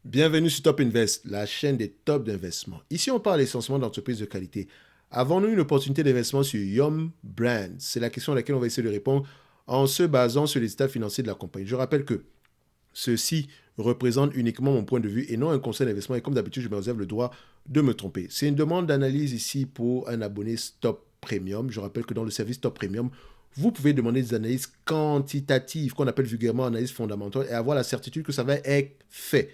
Bienvenue sur Top Invest, la chaîne des tops d'investissement. Ici, on parle essentiellement d'entreprises de qualité. Avons-nous une opportunité d'investissement sur Yum Brands? C'est la question à laquelle on va essayer de répondre en se basant sur les états financiers de la compagnie. Je rappelle que ceci représente uniquement mon point de vue et non un conseil d'investissement. Et comme d'habitude, je me réserve le droit de me tromper. C'est une demande d'analyse ici pour un abonné Top Premium. Je rappelle que dans le service Top Premium, vous pouvez demander des analyses quantitatives, qu'on appelle vulgairement analyse fondamentale, et avoir la certitude que ça va être fait.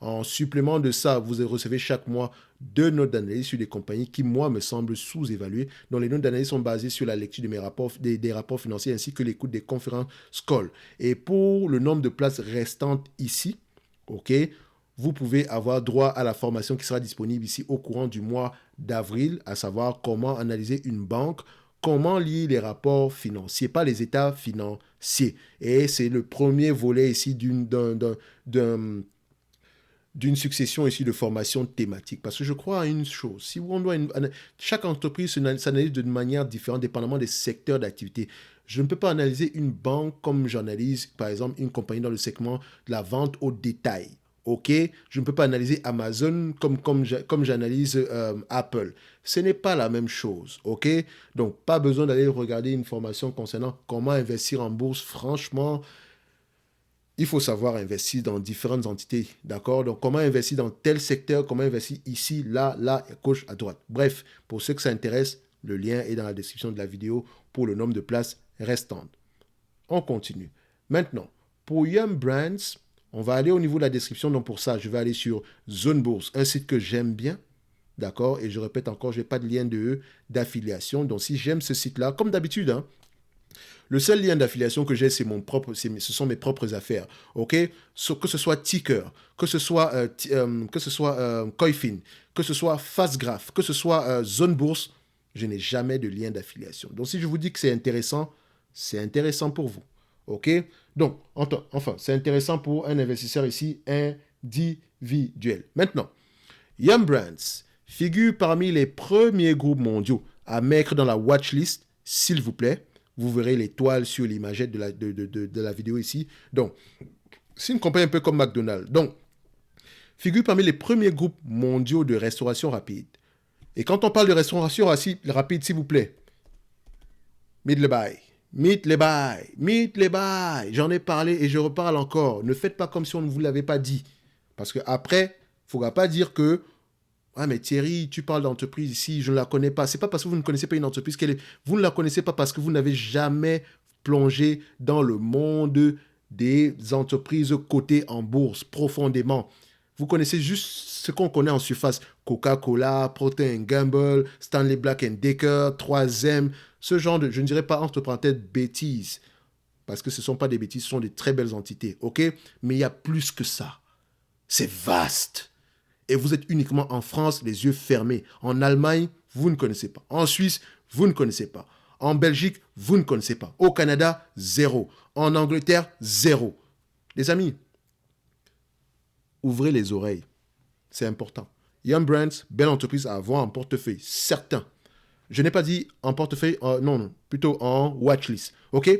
En supplément de ça, vous recevez chaque mois 2 notes d'analyse sur des compagnies qui, moi, me semblent sous-évaluées, dont les notes d'analyse sont basées sur la lecture de mes rapports, des rapports financiers ainsi que l'écoute des conférences call. Et pour le nombre de places restantes ici, ok, vous pouvez avoir droit à la formation qui sera disponible ici au courant du mois d'avril, à savoir comment analyser une banque, comment lire les rapports financiers, pas les états financiers. Et c'est le premier volet ici d'une succession ici de formations thématiques. Parce que je crois à une chose, si on doit chaque entreprise s'analyse d'une manière différente, dépendamment des secteurs d'activité. Je ne peux pas analyser une banque comme j'analyse, par exemple, une compagnie dans le segment de la vente au détail. OK? Je ne peux pas analyser Amazon comme j'analyse Apple. Ce n'est pas la même chose. OK? Donc, pas besoin d'aller regarder une formation concernant comment investir en bourse. Franchement, il faut savoir investir dans différentes entités, d'accord? Donc, comment investir dans tel secteur, comment investir ici, là, là, à gauche, à droite. Bref, pour ceux que ça intéresse, le lien est dans la description de la vidéo pour le nombre de places restantes. On continue. Maintenant, pour Yum Brands, on va aller au niveau de la description. Donc, pour ça, je vais aller sur Zone Bourse, un site que j'aime bien, d'accord? Et je répète encore, je n'ai pas de lien d'affiliation. Donc, si j'aime ce site-là, comme d'habitude, hein, le seul lien d'affiliation que j'ai, ce sont mes propres affaires. OK? Que ce soit Ticker, que ce soit Coifin, que ce soit Fastgraph, que ce soit Zone Bourse, je n'ai jamais de lien d'affiliation. Donc, si je vous dis que c'est intéressant pour vous. OK? Donc, enfin, c'est intéressant pour un investisseur ici individuel. Maintenant, Yum Brands figure parmi les premiers groupes mondiaux à mettre dans la watchlist, s'il vous plaît. Vous verrez l'étoile sur l'imagette de la vidéo ici. Donc, c'est une compagnie un peu comme McDonald's. Donc, figure parmi les premiers groupes mondiaux de restauration rapide. Et quand on parle de restauration rapide, s'il vous plaît, meet le bail. J'en ai parlé et je reparle encore. Ne faites pas comme si on ne vous l'avait pas dit. Parce qu'après, il ne faudra pas dire que ah mais Thierry, tu parles d'entreprise ici, je ne la connais pas. C'est pas parce que vous ne connaissez pas une entreprise vous ne la connaissez pas parce que vous n'avez jamais plongé dans le monde des entreprises cotées en bourse profondément. Vous connaissez juste ce qu'on connaît en surface. Coca-Cola, Procter Gamble, Stanley Black Decker, 3M, ce genre de, je ne dirais pas entre parenthèses, bêtises. Parce que ce ne sont pas des bêtises, ce sont des très belles entités, ok? Mais il y a plus que ça. C'est vaste. Et vous êtes uniquement en France, les yeux fermés. En Allemagne, vous ne connaissez pas. En Suisse, vous ne connaissez pas. En Belgique, vous ne connaissez pas. Au Canada, zéro. En Angleterre, zéro. Les amis, ouvrez les oreilles. C'est important. Yum Brands, belle entreprise à avoir en portefeuille. Certain. Je n'ai pas dit en portefeuille, non, plutôt en watchlist. OK?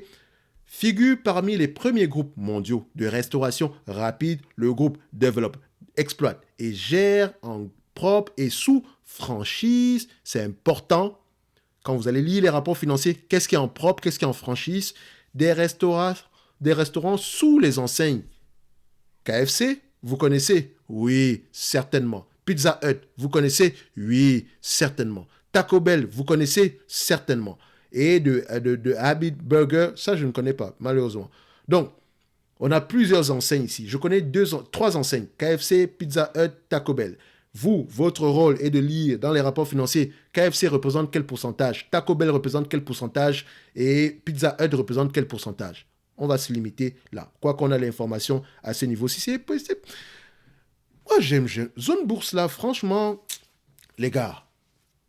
Figure parmi les premiers groupes mondiaux de restauration rapide, le groupe Develop, exploite et gère en propre et sous franchise. C'est important. Quand vous allez lire les rapports financiers, qu'est-ce qui est en propre, qu'est-ce qui est en franchise? Des restaurants sous les enseignes. KFC, vous connaissez? Oui, certainement. Pizza Hut, vous connaissez? Oui, certainement. Taco Bell, vous connaissez? Certainement. Et de Habit Burger, ça je ne connais pas, malheureusement. Donc, on a plusieurs enseignes ici. Je connais 3 enseignes. KFC, Pizza Hut, Taco Bell. Vous, votre rôle est de lire dans les rapports financiers KFC représente quel pourcentage, Taco Bell représente quel pourcentage et Pizza Hut représente quel pourcentage. On va se limiter là. Quoi qu'on a l'information à ce niveau-ci, c'est possible. Moi, j'aime. Zone bourse là, franchement, les gars,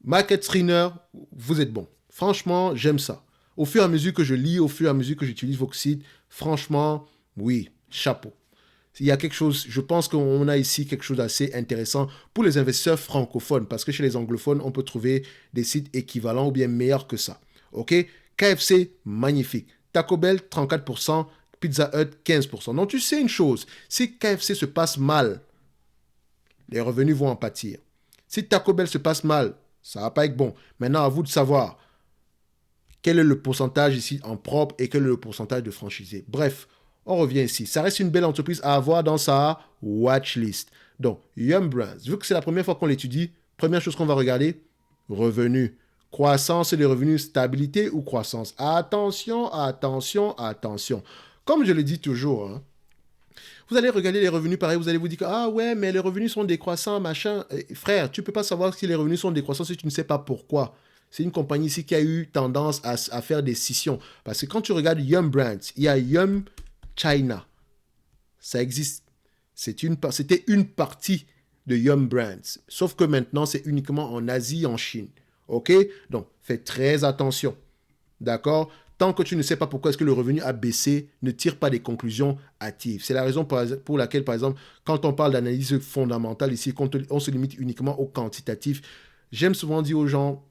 Market Screener, vous êtes bons. Franchement, j'aime ça. Au fur et à mesure que je lis, au fur et à mesure que j'utilise vos sites, franchement, oui, chapeau. Il y a quelque chose, je pense qu'on a ici quelque chose d'assez intéressant pour les investisseurs francophones, parce que chez les anglophones, on peut trouver des sites équivalents ou bien meilleurs que ça. OK? KFC, magnifique. Taco Bell, 34%. Pizza Hut, 15%. Donc, tu sais une chose, si KFC se passe mal, les revenus vont en pâtir. Si Taco Bell se passe mal, ça ne va pas être bon. Maintenant, à vous de savoir quel est le pourcentage ici en propre et quel est le pourcentage de franchisés. Bref, on revient ici. Ça reste une belle entreprise à avoir dans sa watchlist. Donc, Yum Brands, vu que c'est la première fois qu'on l'étudie, première chose qu'on va regarder, revenus. Croissance et les revenus, stabilité ou croissance. Attention, attention, attention. Comme je le dis toujours, hein, vous allez regarder les revenus pareil, vous allez vous dire que, ah ouais, mais les revenus sont décroissants, machin. Frère, tu ne peux pas savoir si les revenus sont décroissants si tu ne sais pas pourquoi. C'est une compagnie ici qui a eu tendance à faire des scissions. Parce que quand tu regardes Yum Brands, il y a Yum China. Ça existe. C'était une partie de Yum Brands. Sauf que maintenant, c'est uniquement en Asie, en Chine. OK? Donc, fais très attention. D'accord? Tant que tu ne sais pas pourquoi est-ce que le revenu a baissé, ne tire pas des conclusions hâtives. C'est la raison pour laquelle, par exemple, quand on parle d'analyse fondamentale ici, on se limite uniquement au quantitatif. J'aime souvent dire aux gens,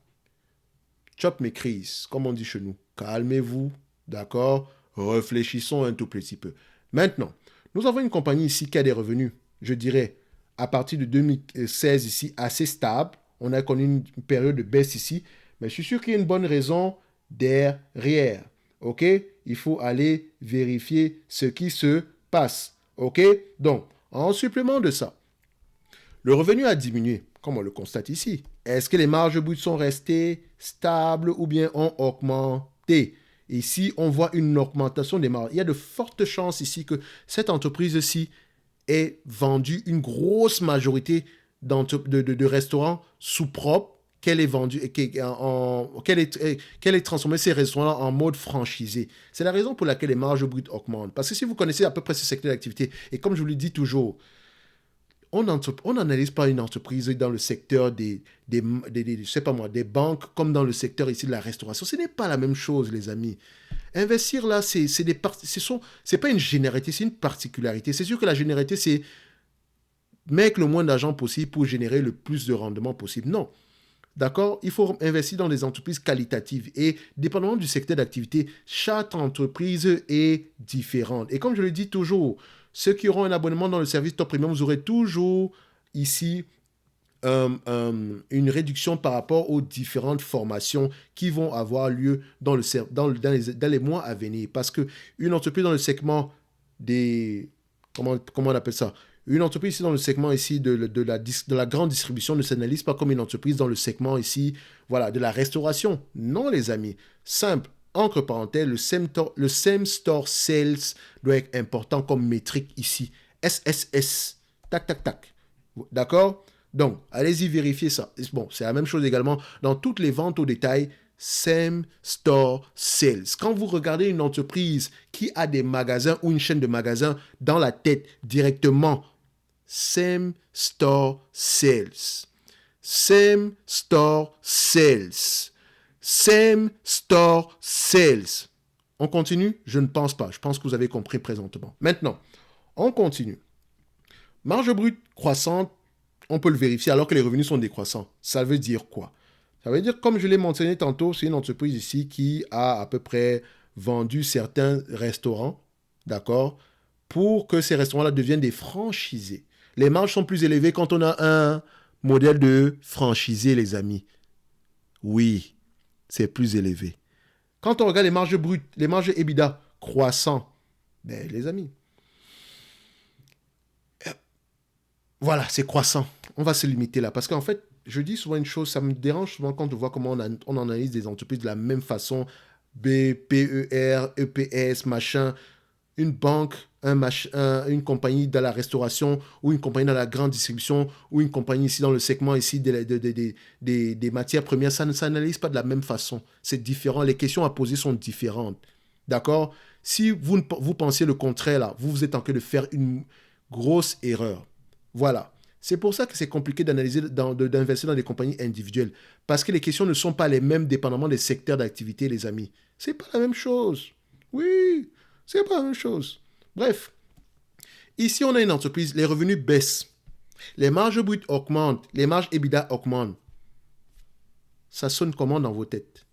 chop mes crises, comme on dit chez nous. Calmez-vous, d'accord? Réfléchissons un tout petit peu. Maintenant, nous avons une compagnie ici qui a des revenus, je dirais, à partir de 2016 ici, assez stable. On a connu une période de baisse ici, mais je suis sûr qu'il y a une bonne raison derrière. OK? Il faut aller vérifier ce qui se passe. OK? Donc, en supplément de ça, le revenu a diminué, comme on le constate ici. Est-ce que les marges brutes sont restées stables ou bien ont augmenté? Ici, on voit une augmentation des marges. Il y a de fortes chances ici que cette entreprise-ci ait vendu une grosse majorité de restaurants sous propre, qu'elle ait vendu, qu'elle ait transformé ces restaurants en mode franchisé. C'est la raison pour laquelle les marges brutes augmentent. Parce que si vous connaissez à peu près ce secteur d'activité, et comme je vous le dis toujours, on n'analyse pas une entreprise dans le secteur je sais pas moi, des banques comme dans le secteur ici de la restauration. Ce n'est pas la même chose, les amis. Investir là, c'est pas une généralité, c'est une particularité. C'est sûr que la généralité, c'est mettre le moins d'argent possible pour générer le plus de rendement possible. Non. D'accord? Il faut investir dans des entreprises qualitatives. Et dépendamment du secteur d'activité, chaque entreprise est différente. Et comme je le dis toujours, ceux qui auront un abonnement dans le service Top Premium, vous aurez toujours ici une réduction par rapport aux différentes formations qui vont avoir lieu dans les mois à venir. Parce qu'une entreprise dans le segment des... Comment on appelle ça? Une entreprise ici dans le segment ici de la grande distribution ne s'analyse pas comme une entreprise dans le segment ici, voilà, de la restauration. Non, les amis. Simple. Entre parenthèses, le same store sales doit être important comme métrique ici. SSS. Tac, tac, tac. D'accord? Donc, allez-y vérifier ça. Bon, c'est la même chose également dans toutes les ventes au détail. Same store sales. Quand vous regardez une entreprise qui a des magasins ou une chaîne de magasins dans la tête directement, same store sales. Same store sales. Same store sales. On continue? Je ne pense pas. Je pense que vous avez compris présentement. Maintenant, on continue. Marge brute croissante, on peut le vérifier alors que les revenus sont décroissants. Ça veut dire quoi? Ça veut dire, comme je l'ai mentionné tantôt, c'est une entreprise ici qui a à peu près vendu certains restaurants, d'accord, pour que ces restaurants-là deviennent des franchisés. Les marges sont plus élevées quand on a un modèle de franchisé, les amis. Oui, c'est plus élevé. Quand on regarde les marges brutes, les marges EBITDA croissant, ben, les amis, voilà, c'est croissant. On va se limiter là. Parce qu'en fait, je dis souvent une chose, ça me dérange souvent quand on voit comment on analyse des entreprises de la même façon. B, PER, EPS, machin. Une banque, une compagnie dans la restauration, ou une compagnie dans la grande distribution, ou une compagnie ici dans le segment ici des matières premières, ça ne s'analyse pas de la même façon. C'est différent. Les questions à poser sont différentes. D'accord? Si vous pensez le contraire, là, vous êtes en train de faire une grosse erreur. Voilà. C'est pour ça que c'est compliqué d'analyser, d'investir dans des compagnies individuelles. Parce que les questions ne sont pas les mêmes dépendamment des secteurs d'activité, les amis. C'est pas la même chose. Oui, c'est pas la même chose. Bref. Ici, on a une entreprise, les revenus baissent. Les marges brutes augmentent. Les marges EBITDA augmentent. Ça sonne comment dans vos têtes?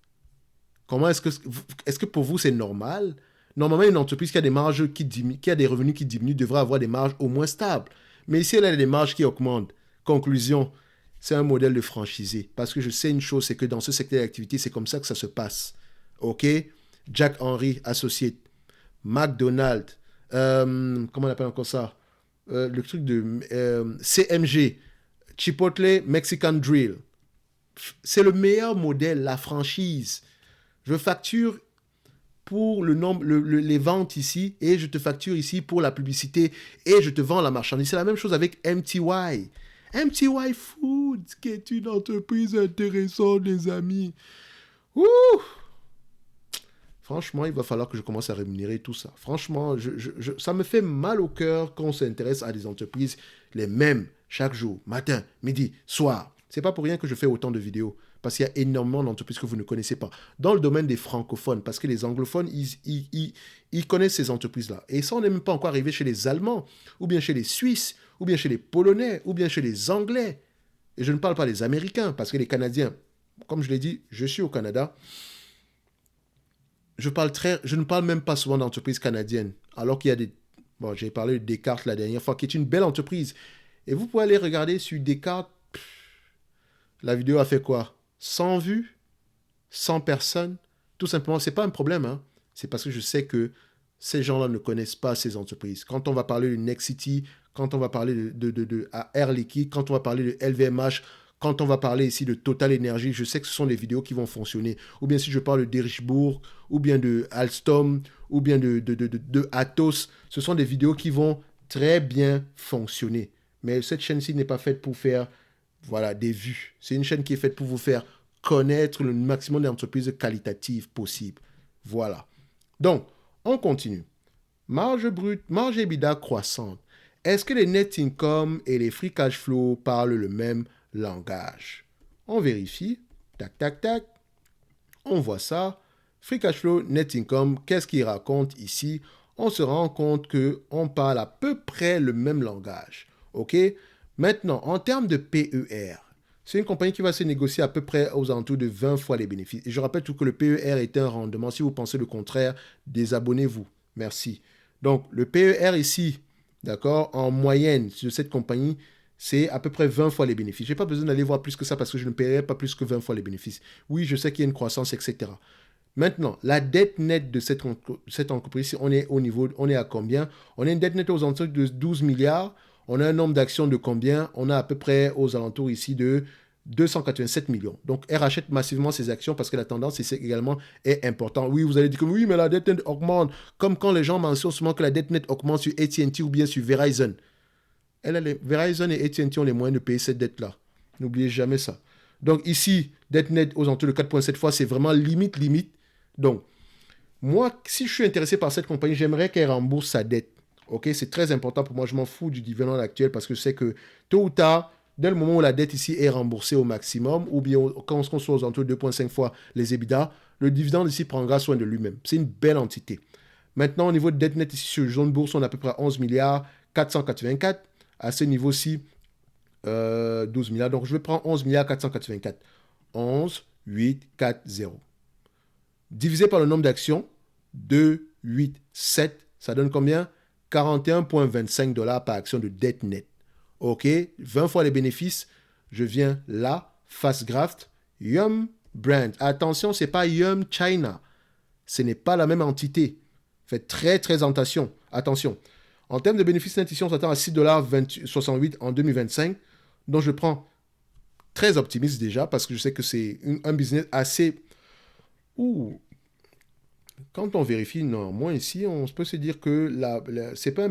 Comment est-ce que pour vous, c'est normal? Normalement, une entreprise qui a des marges qui a des revenus qui diminuent devrait avoir des marges au moins stables. Mais ici, elle a des marges qui augmentent. Conclusion, c'est un modèle de franchisé. Parce que je sais une chose, c'est que dans ce secteur d'activité, c'est comme ça que ça se passe. OK? Jack Henry, associé. McDonald's. Comment on appelle encore ça? Le truc de CMG. Chipotle Mexican Drill. C'est le meilleur modèle, la franchise. Je facture pour le nombre, les ventes ici et je te facture ici pour la publicité et je te vends la marchandise. C'est la même chose avec MTY. MTY Food, qui est une entreprise intéressante, les amis. Ouh! Franchement, il va falloir que je commence à rémunérer tout ça. Franchement, ça me fait mal au cœur quand on s'intéresse à des entreprises les mêmes chaque jour, matin, midi, soir. C'est pas pour rien que je fais autant de vidéos. Parce qu'il y a énormément d'entreprises que vous ne connaissez pas. Dans le domaine des francophones, parce que les anglophones, ils connaissent ces entreprises-là. Et ça, on n'est même pas encore arrivé chez les Allemands, ou bien chez les Suisses, ou bien chez les Polonais, ou bien chez les Anglais. Et je ne parle pas des Américains, parce que les Canadiens, comme je l'ai dit, je suis au Canada. Je ne parle même pas souvent d'entreprises canadiennes, alors qu'il y a des... Bon, j'ai parlé de Descartes la dernière fois, qui est une belle entreprise. Et vous pouvez aller regarder sur Descartes. La vidéo a fait quoi? 100 vues, 100 personnes, tout simplement, ce n'est pas un problème. Hein. C'est parce que je sais que ces gens-là ne connaissent pas ces entreprises. Quand on va parler de Nexity, quand on va parler de Air Liquide, quand on va parler de LVMH, quand on va parler ici de Total Energy, je sais que ce sont des vidéos qui vont fonctionner. Ou bien si je parle d'Erichbourg, ou bien de Alstom, ou bien de Atos, ce sont des vidéos qui vont très bien fonctionner. Mais cette chaîne-ci n'est pas faite pour faire... Voilà, des vues. C'est une chaîne qui est faite pour vous faire connaître le maximum d'entreprises qualitatives possibles. Voilà. Donc, on continue. Marge brute, marge EBITDA croissante. Est-ce que les net income et les free cash flow parlent le même langage? On vérifie. Tac, tac, tac. On voit ça. Free cash flow, net income, qu'est-ce qu'il raconte ici? On se rend compte qu'on parle à peu près le même langage. OK? Maintenant, en termes de PER, c'est une compagnie qui va se négocier à peu près aux alentours de 20 fois les bénéfices. Et je rappelle tout que le PER est un rendement. Si vous pensez le contraire, désabonnez-vous. Merci. Donc, le PER ici, d'accord, en moyenne de cette compagnie, c'est à peu près 20 fois les bénéfices. Je n'ai pas besoin d'aller voir plus que ça parce que je ne paierai pas plus que 20 fois les bénéfices. Oui, je sais qu'il y a une croissance, etc. Maintenant, la dette nette de cette entreprise, on est au niveau, on est à combien? On a une dette nette aux alentours de 12 milliards. On a un nombre d'actions de combien? On a à peu près aux alentours ici de 287 millions. Donc, elle rachète massivement ses actions parce que la tendance ici également est importante. Oui, vous allez dire que oui, mais la dette nette augmente. Comme quand les gens mentionnent souvent que la dette nette augmente sur AT&T ou bien sur Verizon. Verizon et AT&T ont les moyens de payer cette dette-là. N'oubliez jamais ça. Donc, ici, dette nette aux alentours de 4,7 fois, c'est vraiment limite. Donc, moi, si je suis intéressé par cette compagnie, j'aimerais qu'elle rembourse sa dette. Ok, c'est très important pour moi. Je m'en fous du dividende actuel parce que je sais que tôt ou tard, dès le moment où la dette ici est remboursée au maximum, ou bien quand on soit aux alentours de 2,5 fois les EBITDA, le dividende ici prendra soin de lui-même. C'est une belle entité. Maintenant, au niveau de dette nette ici sur Jaune Bourse, on a à peu près 11 milliards 484. À ce niveau-ci, 12 milliards. Donc, je vais prendre 11 milliards 484. 11, 8, 4, 0. Divisé par le nombre d'actions, 2, 8, 7, ça donne combien? 41,25 $ par action de dette nette. OK, 20 fois les bénéfices. Je viens là, Fastgraft, Yum Brand. Attention, ce n'est pas Yum China. Ce n'est pas la même entité. Faites très, très attention. En termes de bénéfices net, ici, on s'attend à 6,68 $ en 2025. Donc, je prends très optimiste déjà parce que je sais que c'est un business assez... Ouh. Quand on vérifie, non, moi ici, on peut se dire que c'est pas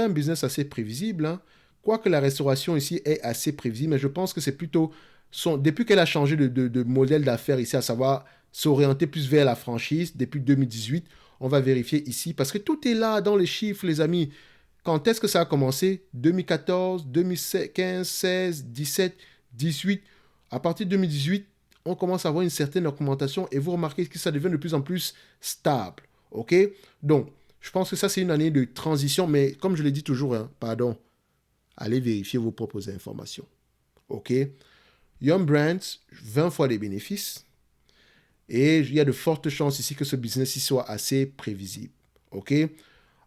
un business assez prévisible. Hein. Quoique la restauration ici est assez prévisible, mais je pense que c'est plutôt... depuis qu'elle a changé de modèle d'affaires ici, à savoir s'orienter plus vers la franchise, depuis 2018, on va vérifier ici, parce que tout est là dans les chiffres, les amis. Quand est-ce que ça a commencé? 2014, 2015, 16, 17, 18. À partir de 2018, on commence à avoir une certaine augmentation et vous remarquez que ça devient de plus en plus stable. OK? Donc, je pense que ça, c'est une année de transition, mais comme je l'ai dit toujours, hein, allez vérifier vos propres informations. OK? Yum Brands, 20 fois les bénéfices. Et il y a de fortes chances ici que ce business soit assez prévisible. OK?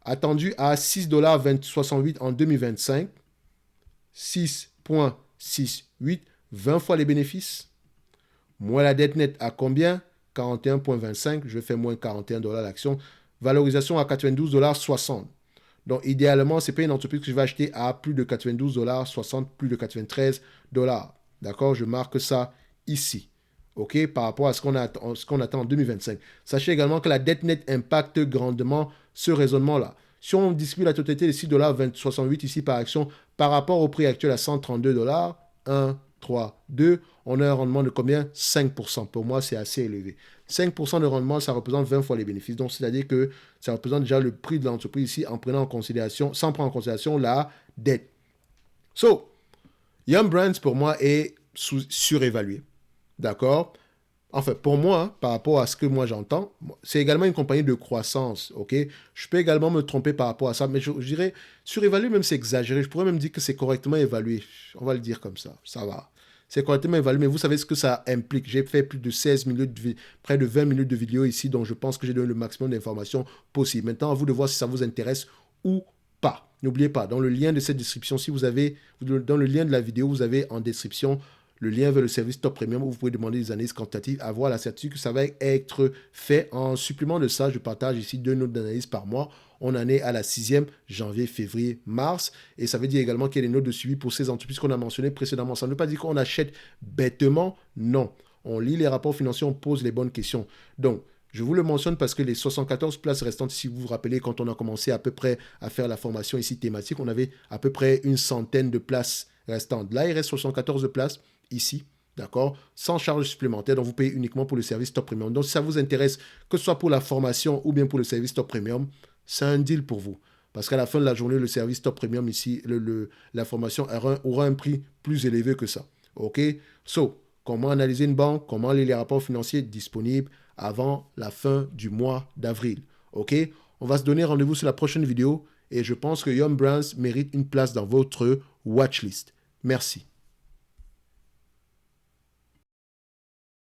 Attendu à 6,68 $ en 2025. 6,68 6, 8, 20 fois les bénéfices. Moins la dette nette à combien? 41,25, je fais moins 41 $ l'action. Valorisation à 92,60 $. Donc, idéalement, ce n'est pas une entreprise que je vais acheter à plus de 92 $, 60, plus de 93 $. D'accord? Je marque ça ici. OK? Par rapport à ce qu'on attend en 2025. Sachez également que la dette nette impacte grandement ce raisonnement-là. Si on distribue la totalité des 6 $, ici par action, par rapport au prix actuel à 132 $, 1, 3, 2, on a un rendement de combien? 5%. Pour moi, c'est assez élevé. 5% de rendement, ça représente 20 fois les bénéfices. Donc, c'est-à-dire que ça représente déjà le prix de l'entreprise ici en prenant en considération, sans prendre en considération la dette. So, Yum Brands, pour moi, est surévalué. D'accord? Enfin, pour moi, hein, par rapport à ce que moi j'entends, c'est également une compagnie de croissance, ok? Je peux également me tromper par rapport à ça, mais je dirais, surévalué même c'est exagéré. Je pourrais même dire que c'est correctement évalué. On va le dire comme ça va. C'est correctement évalué, mais vous savez ce que ça implique. J'ai fait plus de 16 minutes, près de 20 minutes de vidéo ici, donc je pense que j'ai donné le maximum d'informations possible. Maintenant, à vous de voir si ça vous intéresse ou pas. N'oubliez pas, dans le lien de cette description, si vous avez, dans le lien de la vidéo, vous avez en description le lien vers le service Top Premium où vous pouvez demander des analyses quantitatives, avoir la certitude que ça va être fait. En supplément de ça, je partage ici 2 notes d'analyse par mois. On en est à la 6e, janvier, février, mars. Et ça veut dire également qu'il y a des notes de suivi pour ces entreprises qu'on a mentionnées précédemment. Ça ne veut pas dire qu'on achète bêtement, non. On lit les rapports financiers, on pose les bonnes questions. Donc, je vous le mentionne parce que les 74 places restantes, si vous vous rappelez, quand on a commencé à peu près à faire la formation ici thématique, on avait à peu près une centaine de places restantes. Là, il reste 74 places ici, d'accord, sans charge supplémentaire, donc vous payez uniquement pour le service Top Premium. Donc, si ça vous intéresse, que ce soit pour la formation ou bien pour le service Top Premium, c'est un deal pour vous. Parce qu'à la fin de la journée, le service Top Premium ici, la formation aura un prix plus élevé que ça. OK? So, comment analyser une banque, comment lire les rapports financiers disponibles avant la fin du mois d'avril. OK? On va se donner rendez-vous sur la prochaine vidéo et je pense que Yum Brands mérite une place dans votre watchlist. Merci.